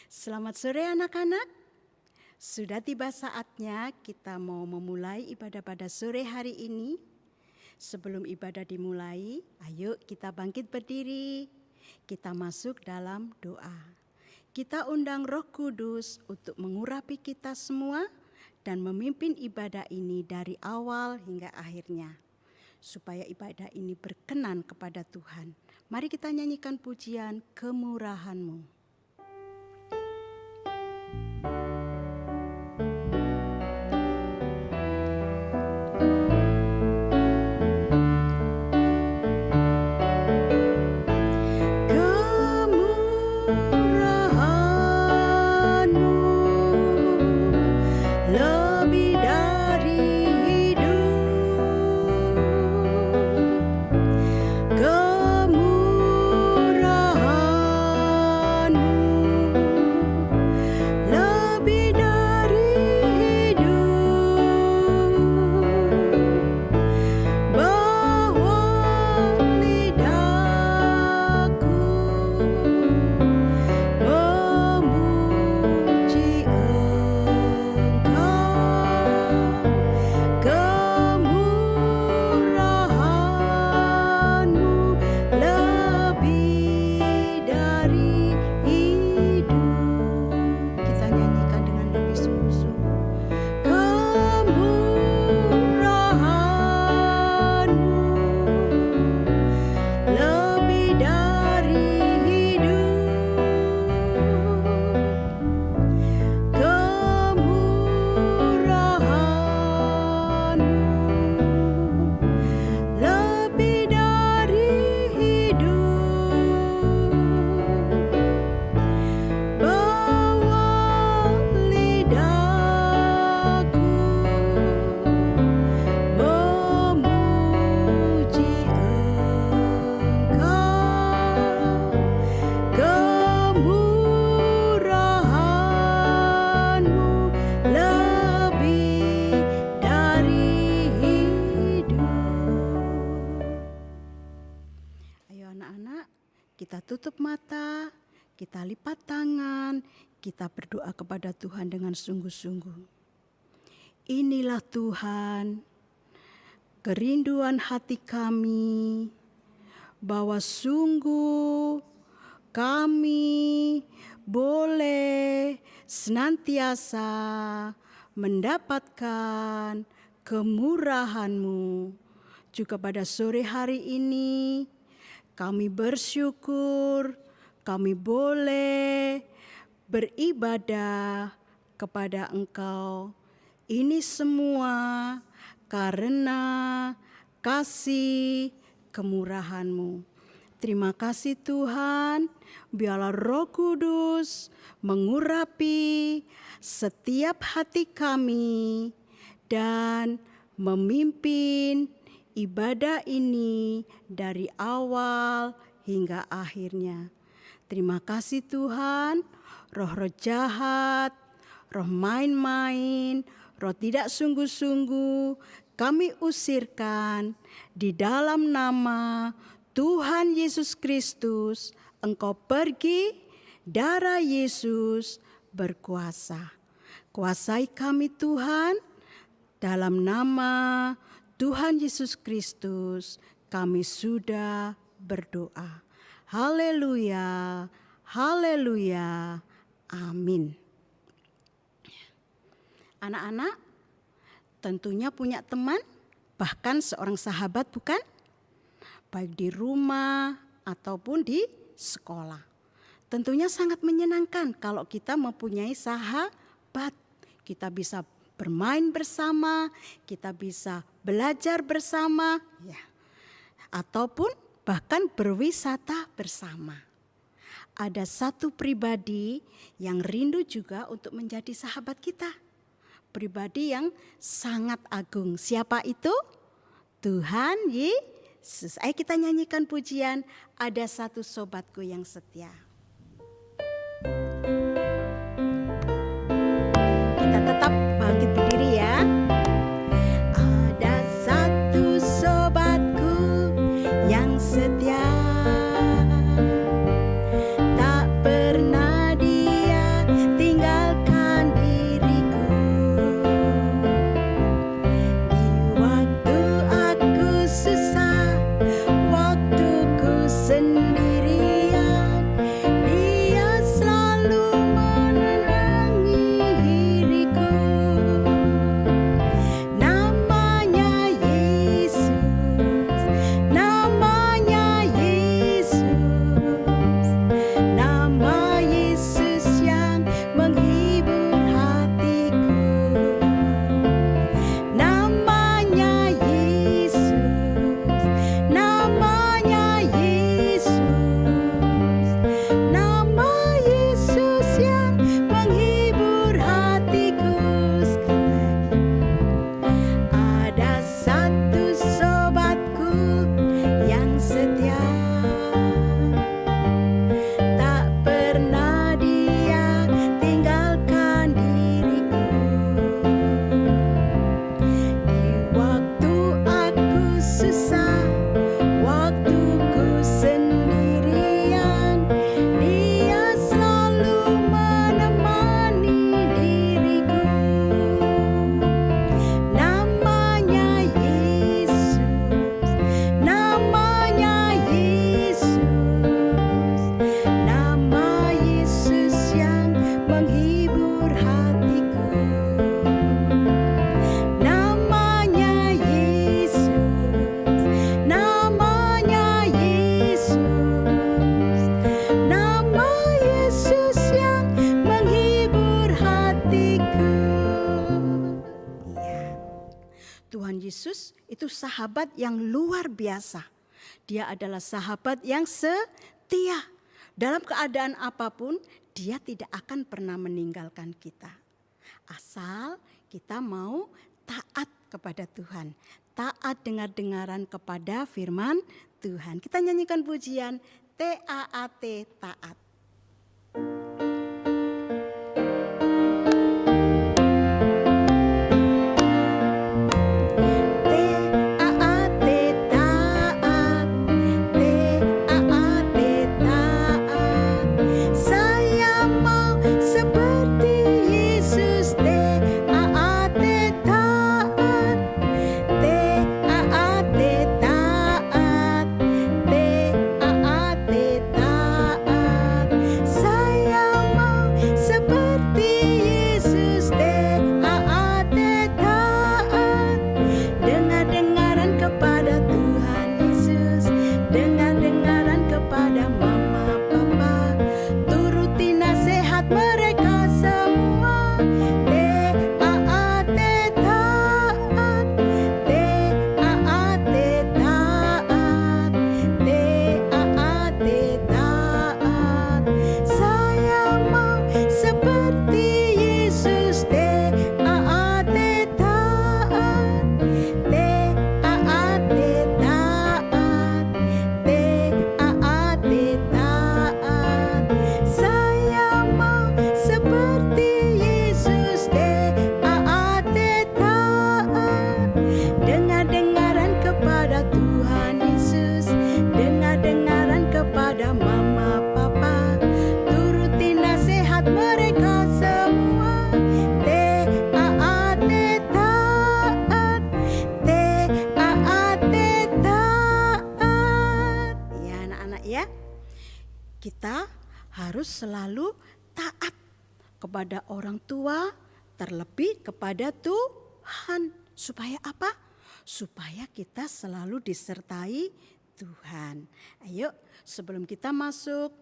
Selamat sore anak-anak. Sudah tiba saatnya kita mau memulai ibadah pada sore hari ini. Sebelum ibadah dimulai, ayo kita bangkit berdiri. Kita masuk dalam doa. Kita undang Roh Kudus untuk mengurapi kita semua dan memimpin ibadah ini dari awal hingga akhirnya. Supaya ibadah ini berkenan kepada Tuhan. Mari kita nyanyikan pujian Kemurahan-Mu. Kita tutup mata, kita lipat tangan, kita berdoa kepada Tuhan dengan sungguh-sungguh. Inilah Tuhan, kerinduan hati kami, bahwa sungguh kami boleh senantiasa mendapatkan kemurahan-Mu. Juga pada sore hari ini, kami bersyukur kami boleh beribadah kepada Engkau. Ini semua karena kasih kemurahan-Mu. Terima kasih Tuhan, biarlah Roh Kudus mengurapi setiap hati kami dan memimpin ibadah ini dari awal hingga akhirnya. Terima kasih Tuhan, roh-roh jahat, roh main-main, roh tidak sungguh-sungguh kami usirkan di dalam nama Tuhan Yesus Kristus. Engkau pergi, darah Yesus berkuasa. Kuasai kami Tuhan, dalam nama Tuhan Yesus Kristus kami sudah berdoa. Haleluya, haleluya, amin. Anak-anak tentunya punya teman, bahkan seorang sahabat bukan? Baik di rumah ataupun di sekolah. Tentunya sangat menyenangkan kalau kita mempunyai sahabat. Kita bisa bermain bersama, kita bisa belajar bersama, ya, ataupun bahkan berwisata bersama. Ada satu pribadi yang rindu juga untuk menjadi sahabat kita. Pribadi yang sangat agung. Siapa itu? Tuhan Yesus. Ayo kita nyanyikan pujian, ada satu sobatku yang setia. Kita tetap bangkit berdiri ya. Ada satu sobatku yang setia, tak pernah dia Yesus itu sahabat yang luar biasa. Dia adalah sahabat yang setia. Dalam keadaan apapun, dia tidak akan pernah meninggalkan kita. Asal kita mau taat kepada Tuhan. Taat dengar-dengaran kepada firman Tuhan. Kita nyanyikan pujian T-A-A-T, taat. Kita harus selalu taat kepada orang tua, terlebih kepada Tuhan. Supaya apa? Supaya kita selalu disertai Tuhan. Ayo, sebelum kita masuk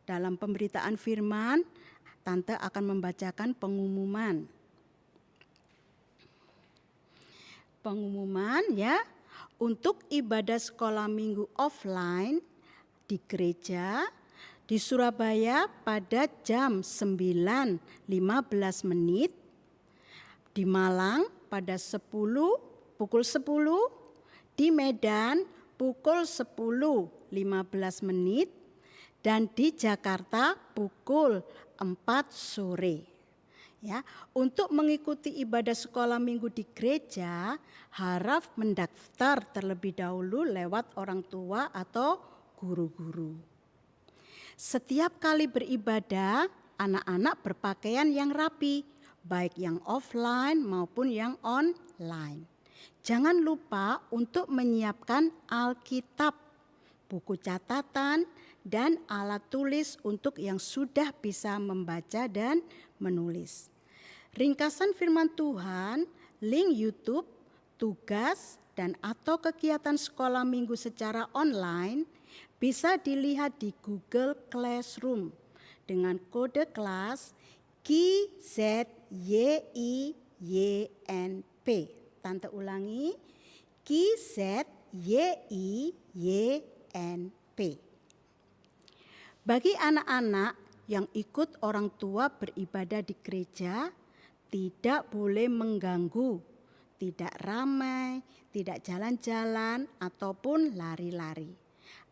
dalam pemberitaan firman, Tante akan membacakan pengumuman. Pengumuman ya, untuk ibadah sekolah minggu offline di gereja di Surabaya pada jam 9.15 menit, di Malang pada pukul 10, di Medan pukul 10.15 menit, dan di Jakarta pukul 4 sore. Ya, untuk mengikuti ibadah sekolah minggu di gereja, harap mendaftar terlebih dahulu lewat orang tua atau guru-guru. Setiap kali beribadah, anak-anak berpakaian yang rapi, baik yang offline maupun yang online. Jangan lupa untuk menyiapkan Alkitab, buku catatan, dan alat tulis untuk yang sudah bisa membaca dan menulis. Ringkasan firman Tuhan, link YouTube, tugas, dan atau kegiatan sekolah minggu secara online bisa dilihat di Google Classroom dengan kode kelas KZYIYNP. Tante ulangi, KZYIYNP. Bagi anak-anak yang ikut orang tua beribadah di gereja, tidak boleh mengganggu, tidak ramai, tidak jalan-jalan ataupun lari-lari.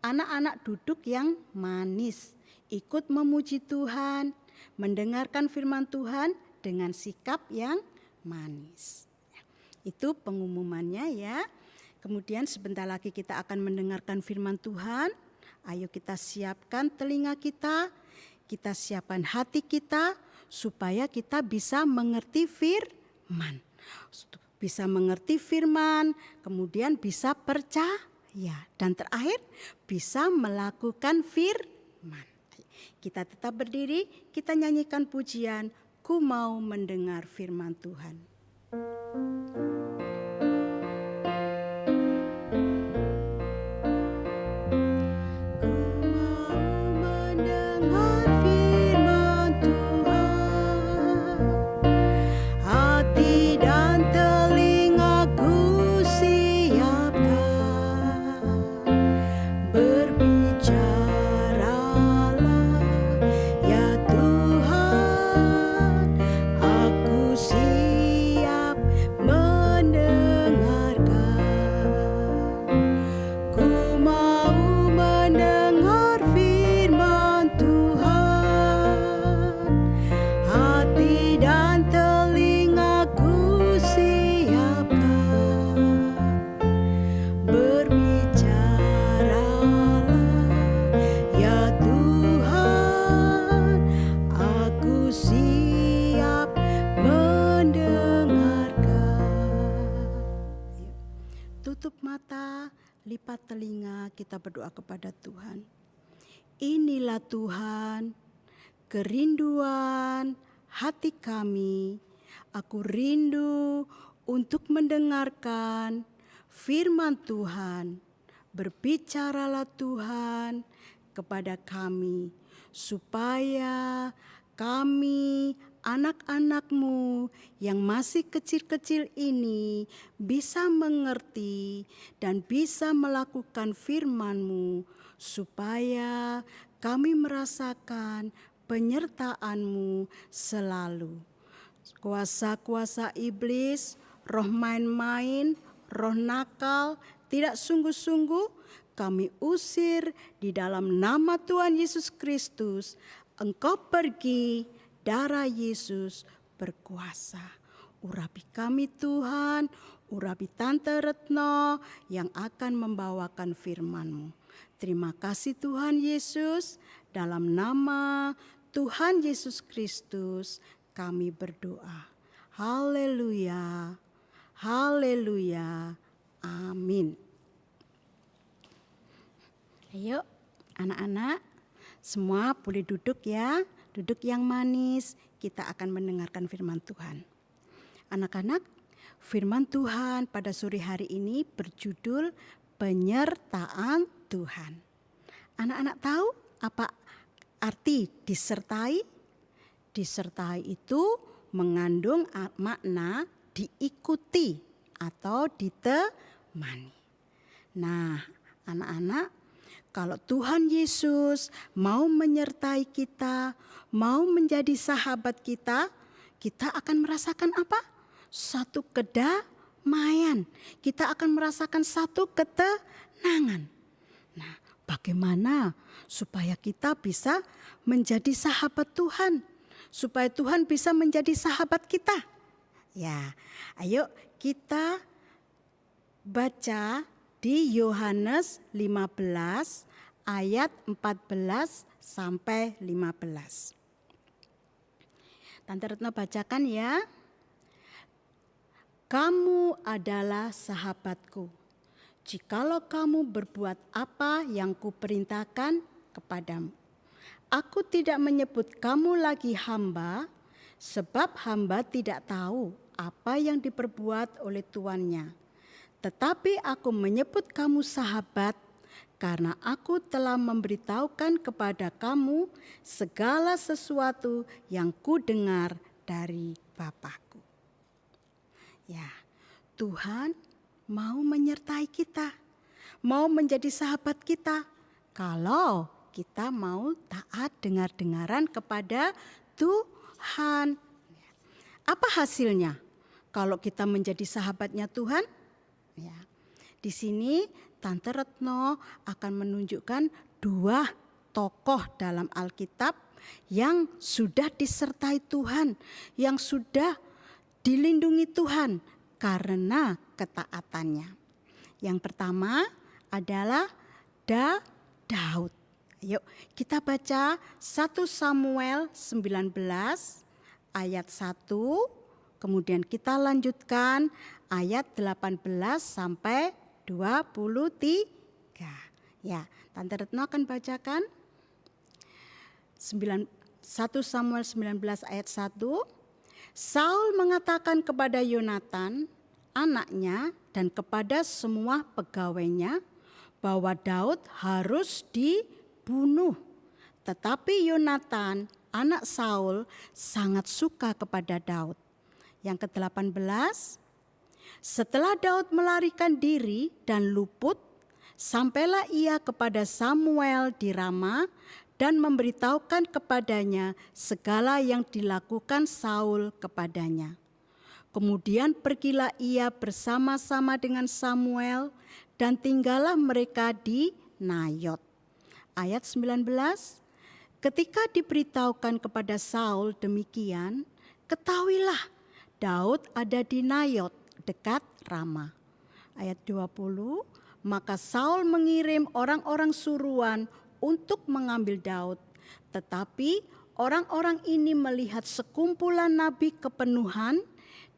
Anak-anak duduk yang manis, ikut memuji Tuhan, mendengarkan firman Tuhan dengan sikap yang manis. Itu pengumumannya ya. Kemudian sebentar lagi kita akan mendengarkan firman Tuhan. Ayo kita siapkan telinga kita siapkan hati kita supaya kita bisa mengerti firman. Bisa mengerti firman, kemudian bisa percaya. Dan terakhir bisa melakukan firman. Kita tetap berdiri, kita nyanyikan pujian, Ku Mau Mendengar Firman Tuhan. Hati dan telingaku mengapa telinga kita berdoa kepada Tuhan. Inilah Tuhan, kerinduan hati kami. Aku rindu untuk mendengarkan firman Tuhan. Berbicaralah Tuhan kepada kami, supaya kami anak-anak-Mu yang masih kecil-kecil ini bisa mengerti dan bisa melakukan firman-Mu, supaya kami merasakan penyertaan-Mu selalu. Kuasa-kuasa iblis, roh main-main, roh nakal, tidak sungguh-sungguh kami usir di dalam nama Tuhan Yesus Kristus. Engkau pergi, darah Yesus berkuasa. Urapi kami Tuhan, urapi Tante Retno yang akan membawakan firman-Mu. Terima kasih Tuhan Yesus, dalam nama Tuhan Yesus Kristus kami berdoa. Haleluya, haleluya, amin. Ayo anak-anak, semua boleh duduk ya. Duduk yang manis, kita akan mendengarkan firman Tuhan. Anak-anak, firman Tuhan pada sore hari ini berjudul penyertaan Tuhan. Anak-anak tahu apa arti disertai? Disertai itu mengandung makna diikuti atau ditemani. Nah, anak-anak, kalau Tuhan Yesus mau menyertai kita, mau menjadi sahabat kita, kita akan merasakan apa? Satu kedamaian. Kita akan merasakan satu ketenangan. Nah, bagaimana supaya kita bisa menjadi sahabat Tuhan? Supaya Tuhan bisa menjadi sahabat kita. Ya, ayo kita baca di Yohanes 15 ayat 14 sampai 15. Tante Retno bacakan ya. Kamu adalah sahabatku, jikalau kamu berbuat apa yang kuperintahkan kepadamu. Aku tidak menyebut kamu lagi hamba, sebab hamba tidak tahu apa yang diperbuat oleh tuannya. Tetapi aku menyebut kamu sahabat, karena aku telah memberitahukan kepada kamu segala sesuatu yang kudengar dari Bapa-Ku. Ya, Tuhan mau menyertai kita, mau menjadi sahabat kita, kalau kita mau taat dengar-dengaran kepada Tuhan. Apa hasilnya kalau kita menjadi sahabatnya Tuhan? Ya, di sini Tante Retno akan menunjukkan dua tokoh dalam Alkitab yang sudah disertai Tuhan, yang sudah dilindungi Tuhan karena ketaatannya. Yang pertama adalah Daud. Yuk kita baca 1 Samuel 19 ayat 1, kemudian kita lanjutkan ayat 18 sampai 23. Ya, Tante Retno akan bacakan 1 Samuel 19 ayat 1. Saul mengatakan kepada Yonatan, anaknya, dan kepada semua pegawainya bahwa Daud harus dibunuh. Tetapi Yonatan, anak Saul, sangat suka kepada Daud. Yang ke-18, setelah Daud melarikan diri dan luput, sampailah ia kepada Samuel di Rama dan memberitahukan kepadanya segala yang dilakukan Saul kepadanya. Kemudian pergilah ia bersama-sama dengan Samuel dan tinggallah mereka di Nayot. Ayat 19, ketika diberitahukan kepada Saul demikian, ketahuilah Daud ada di Nayot dekat Rama. Ayat 20, maka Saul mengirim orang-orang suruhan untuk mengambil Daud. Tetapi orang-orang ini melihat sekumpulan nabi kepenuhan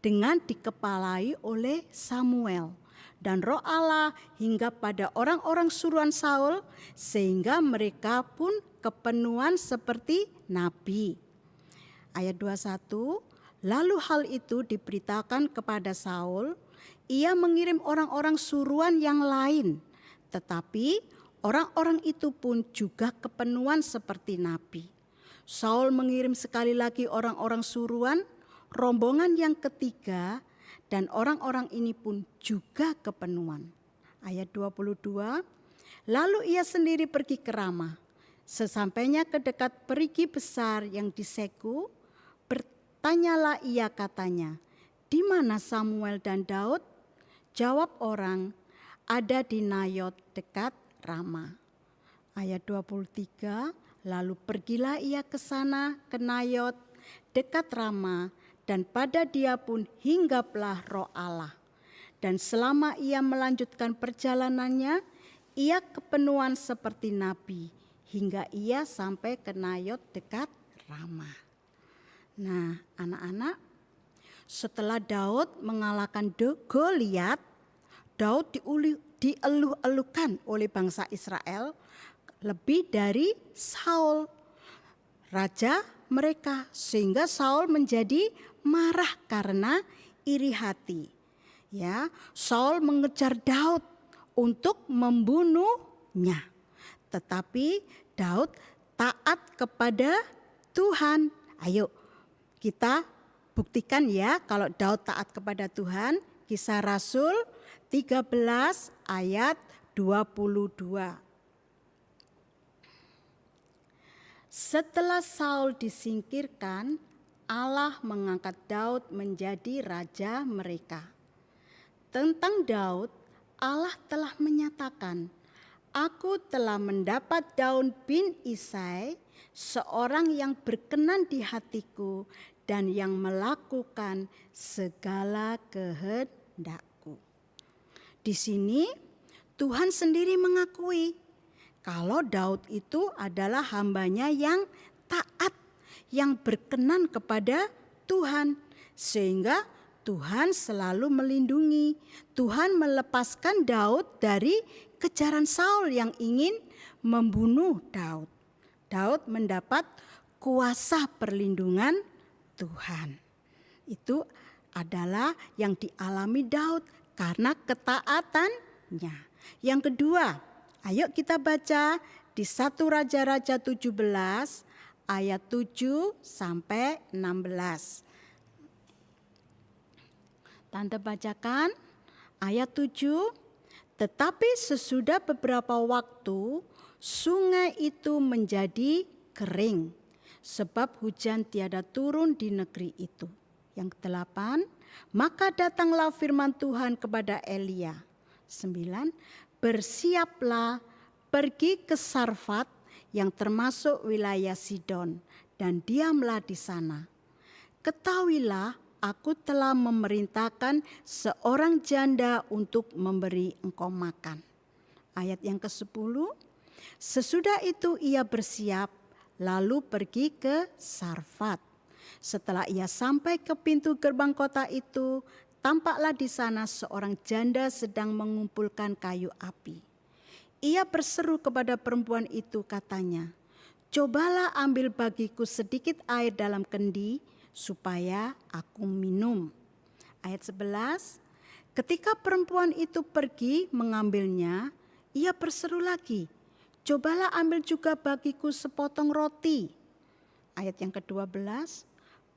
dengan dikepalai oleh Samuel dan Roh Allah hingga pada orang-orang suruhan Saul, sehingga mereka pun kepenuhan seperti nabi. Ayat 21, lalu hal itu diberitakan kepada Saul, ia mengirim orang-orang suruhan yang lain, tetapi orang-orang itu pun juga kepenuhan seperti nabi. Saul mengirim sekali lagi orang-orang suruhan, rombongan yang ketiga, dan orang-orang ini pun juga kepenuhan. Ayat 22, lalu ia sendiri pergi ke Rama. Sesampainya ke dekat perigi besar yang di Seku, bertanyalah ia katanya, di mana Samuel dan Daud? Jawab orang, ada di Nayot dekat Rama. Ayat 23, lalu pergilah ia ke sana, ke Nayot, dekat Rama, dan pada dia pun hinggaplah Roh Allah. Dan selama ia melanjutkan perjalanannya, ia kepenuhan seperti nabi, hingga ia sampai ke Nayot dekat Rama. Nah, anak-anak, setelah Daud mengalahkan Goliat, Daud dieluh-elukan oleh bangsa Israel lebih dari Saul, raja mereka, sehingga Saul menjadi marah karena iri hati. Ya, Saul mengejar Daud untuk membunuhnya. Tetapi Daud taat kepada Tuhan. Ayo kita buktikan ya kalau Daud taat kepada Tuhan. Kisah Rasul 13 ayat 22. Setelah Saul disingkirkan, Allah mengangkat Daud menjadi raja mereka. Tentang Daud, Allah telah menyatakan, aku telah mendapat Daud bin Isai, seorang yang berkenan di hatiku dan yang melakukan segala kehendakku. Di sini Tuhan sendiri mengakui kalau Daud itu adalah hambanya yang taat, yang berkenan kepada Tuhan. Sehingga Tuhan selalu melindungi, Tuhan melepaskan Daud dari kejaran Saul yang ingin membunuh Daud. Daud mendapat kuasa perlindungan Tuhan. Itu adalah yang dialami Daud karena ketaatannya. Yang kedua, ayo kita baca di 1 Raja-Raja 17 ayat 7 sampai 16. Tante bacakan ayat 7. Tetapi sesudah beberapa waktu sungai itu menjadi kering sebab hujan tiada turun di negeri itu. Yang ke-8, maka datanglah firman Tuhan kepada Elia. 9, bersiaplah, pergi ke Sarfat yang termasuk wilayah Sidon, dan diamlah di sana. Ketahuilah, aku telah memerintahkan seorang janda untuk memberi engkau makan. Ayat yang ke-10, sesudah itu ia bersiap, lalu pergi ke Sarfat. Setelah ia sampai ke pintu gerbang kota itu, tampaklah di sana seorang janda sedang mengumpulkan kayu api. Ia berseru kepada perempuan itu, katanya, cobalah ambil bagiku sedikit air dalam kendi, supaya aku minum. Ayat 11, ketika perempuan itu pergi mengambilnya, ia berseru lagi, cobalah ambil juga bagiku sepotong roti. Ayat yang ke-12,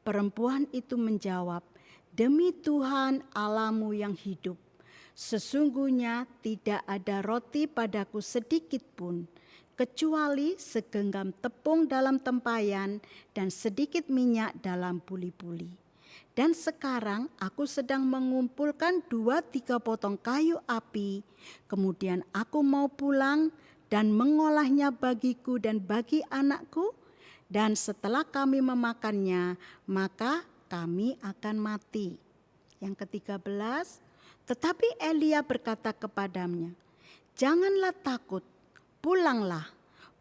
perempuan itu menjawab, demi Tuhan Allahmu yang hidup, sesungguhnya tidak ada roti padaku sedikit pun, kecuali segenggam tepung dalam tempayan dan sedikit minyak dalam buli-buli. Dan sekarang aku sedang mengumpulkan 2-3 potong kayu api, kemudian aku mau pulang dan mengolahnya bagiku dan bagi anakku, dan setelah kami memakannya, maka kami akan mati. Yang ke-13, tetapi Elia berkata kepadanya, janganlah takut, pulanglah,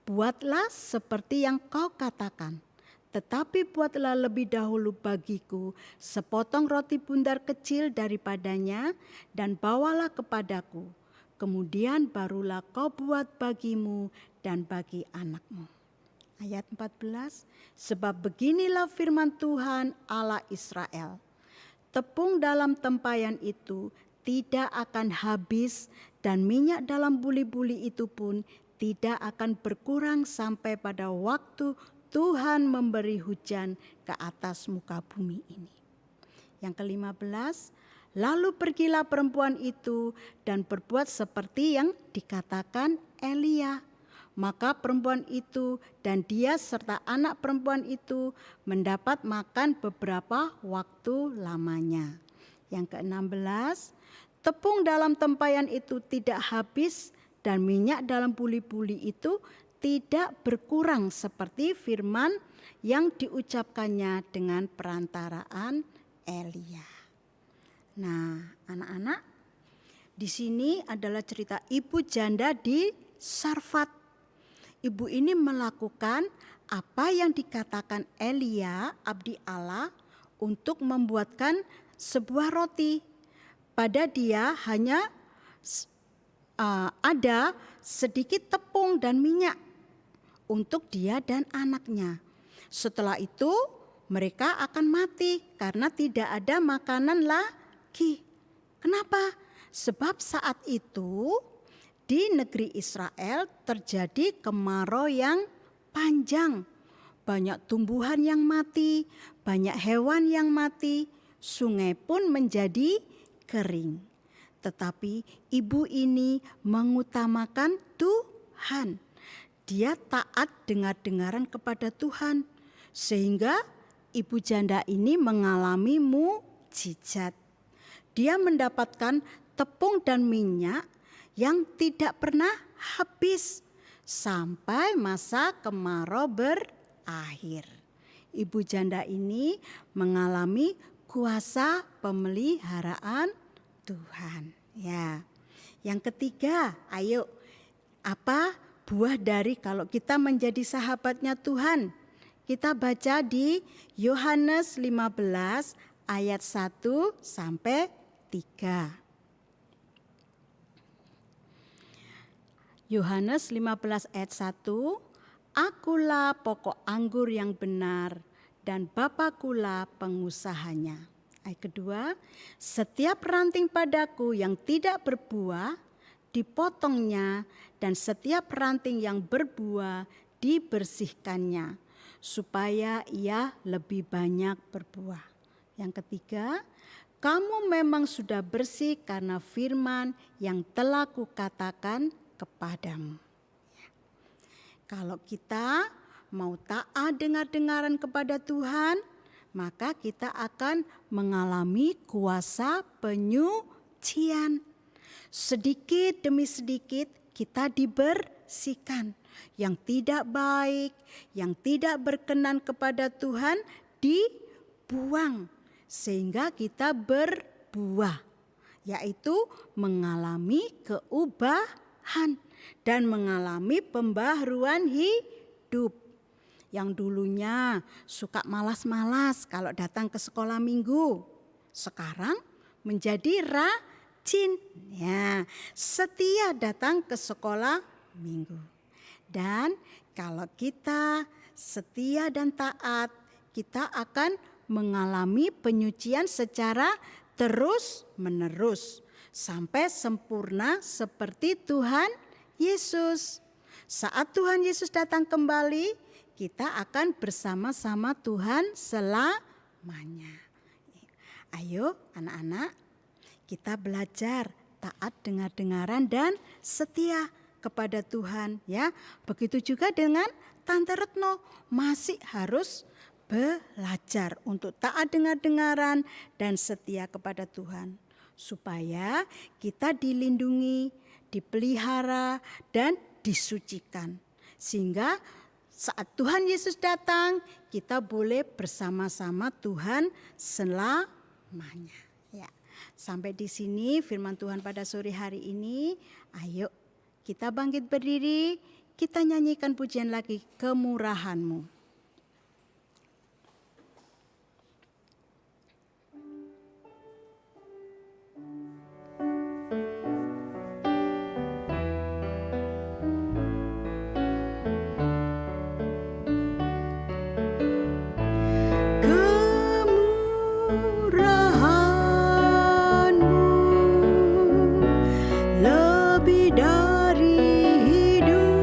buatlah seperti yang kau katakan. Tetapi buatlah lebih dahulu bagiku sepotong roti bundar kecil daripadanya dan bawalah kepadaku. Kemudian barulah kau buat bagimu dan bagi anakmu. Ayat 14, sebab beginilah firman Tuhan Allah Israel. Tepung dalam tempayan itu tidak akan habis dan minyak dalam buli-buli itu pun tidak akan berkurang sampai pada waktu Tuhan memberi hujan ke atas muka bumi ini. Yang ke-15, lalu pergilah perempuan itu dan berbuat seperti yang dikatakan Elia. Maka perempuan itu dan dia serta anak perempuan itu mendapat makan beberapa waktu lamanya. Yang ke-16, tepung dalam tempayan itu tidak habis dan minyak dalam buli-buli itu tidak berkurang seperti firman yang diucapkannya dengan perantaraan Elia. Nah, anak-anak, di sini adalah cerita ibu janda di Sarfat. Ibu ini melakukan apa yang dikatakan Elia, abdi Allah, untuk membuatkan sebuah roti. Pada dia hanya ada sedikit tepung dan minyak untuk dia dan anaknya. Setelah itu mereka akan mati karena tidak ada makanan lagi. Kenapa? Sebab saat itu di negeri Israel terjadi kemarau yang panjang. Banyak tumbuhan yang mati, banyak hewan yang mati, sungai pun menjadi kering. Tetapi ibu ini mengutamakan Tuhan. Dia taat dengar-dengaran kepada Tuhan. Sehingga ibu janda ini mengalami mukjizat. Dia mendapatkan tepung dan minyak yang tidak pernah habis sampai masa kemarau berakhir. Ibu janda ini mengalami kuasa pemeliharaan Tuhan. Ya. Yang ketiga, ayo, apa buah dari kalau kita menjadi sahabatnya Tuhan? Kita baca di Yohanes 15 ayat 1 sampai 3. Yohanes 15 ayat 1, akulah pokok anggur yang benar dan Bapakulah pengusahanya. Ayat kedua, setiap ranting padaku yang tidak berbuah dipotongnya dan setiap ranting yang berbuah dibersihkannya supaya ia lebih banyak berbuah. Yang ketiga, kamu memang sudah bersih karena firman yang telah kukatakan kepadamu. Kalau kita mau taat dengar-dengaran kepada Tuhan, maka kita akan mengalami kuasa penyucian. Sedikit demi sedikit kita dibersihkan. Yang tidak baik, yang tidak berkenan kepada Tuhan dibuang. Sehingga kita berbuah, yaitu mengalami keubahan dan mengalami pembaharuan hidup. Yang dulunya suka malas-malas kalau datang ke sekolah minggu, sekarang menjadi rajin, ya, setia datang ke sekolah minggu. Dan kalau kita setia dan taat, kita akan mengalami penyucian secara terus-menerus sampai sempurna seperti Tuhan Yesus. Saat Tuhan Yesus datang kembali, kita akan bersama-sama Tuhan selamanya. Ayo anak-anak, kita belajar taat dengar-dengaran dan setia kepada Tuhan, ya. Begitu juga dengan Tante Retno, masih harus belajar untuk taat dengar-dengaran dan setia kepada Tuhan. Supaya kita dilindungi, dipelihara, dan disucikan. Sehingga saat Tuhan Yesus datang, kita boleh bersama-sama Tuhan selamanya. Ya. Sampai di sini firman Tuhan pada sore hari ini. Ayo kita bangkit berdiri, kita nyanyikan pujian lagi, Kemurahan-Mu. Kemurahan-Mu lebih dari hidup.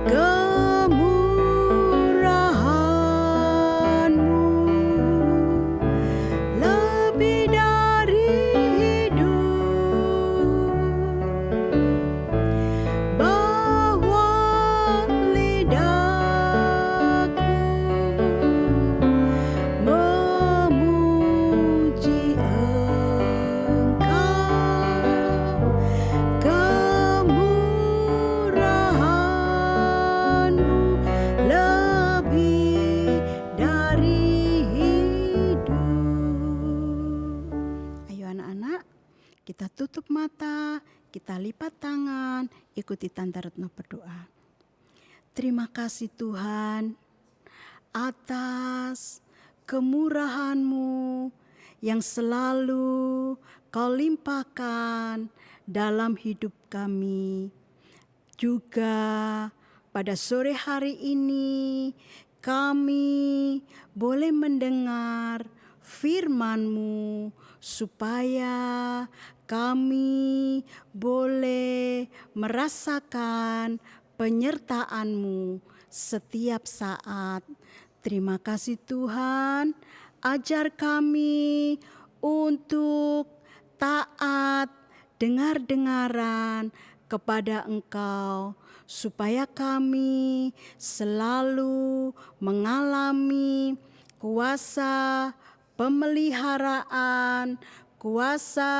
Kemurahan-Mu lebih dari hidup. Bahwa lidahku memuji Engkau, kemurahan-Mu lebih dari hidup. Ayo anak-anak, kita tutup mata, kita lipat tangan, ikuti Tante Retno berdoa. Terima kasih Tuhan atas kemurahan-Mu yang selalu Kau limpahkan dalam hidup kami. Juga pada sore hari ini kami boleh mendengar firman-Mu supaya kami boleh merasakan penyertaan-Mu setiap saat. Terima kasih Tuhan, ajar kami untuk taat dengar-dengaran kepada Engkau, supaya kami selalu mengalami kuasa pemeliharaan, kuasa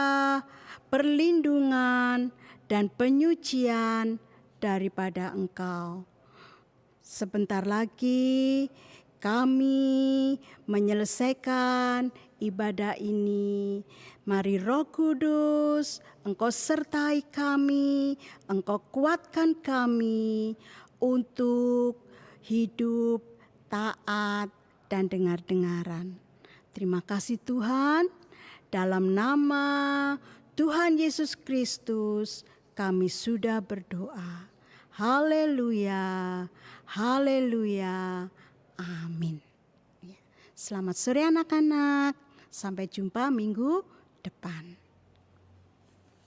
perlindungan, dan penyucian daripada Engkau. Sebentar lagi kami menyelesaikan ibadah ini. Mari Roh Kudus, Engkau sertai kami, Engkau kuatkan kami untuk hidup taat dan dengar-dengaran. Terima kasih Tuhan, dalam nama Tuhan Yesus Kristus kami sudah berdoa. Haleluya, haleluya, amin. Selamat sore anak-anak, sampai jumpa minggu depan.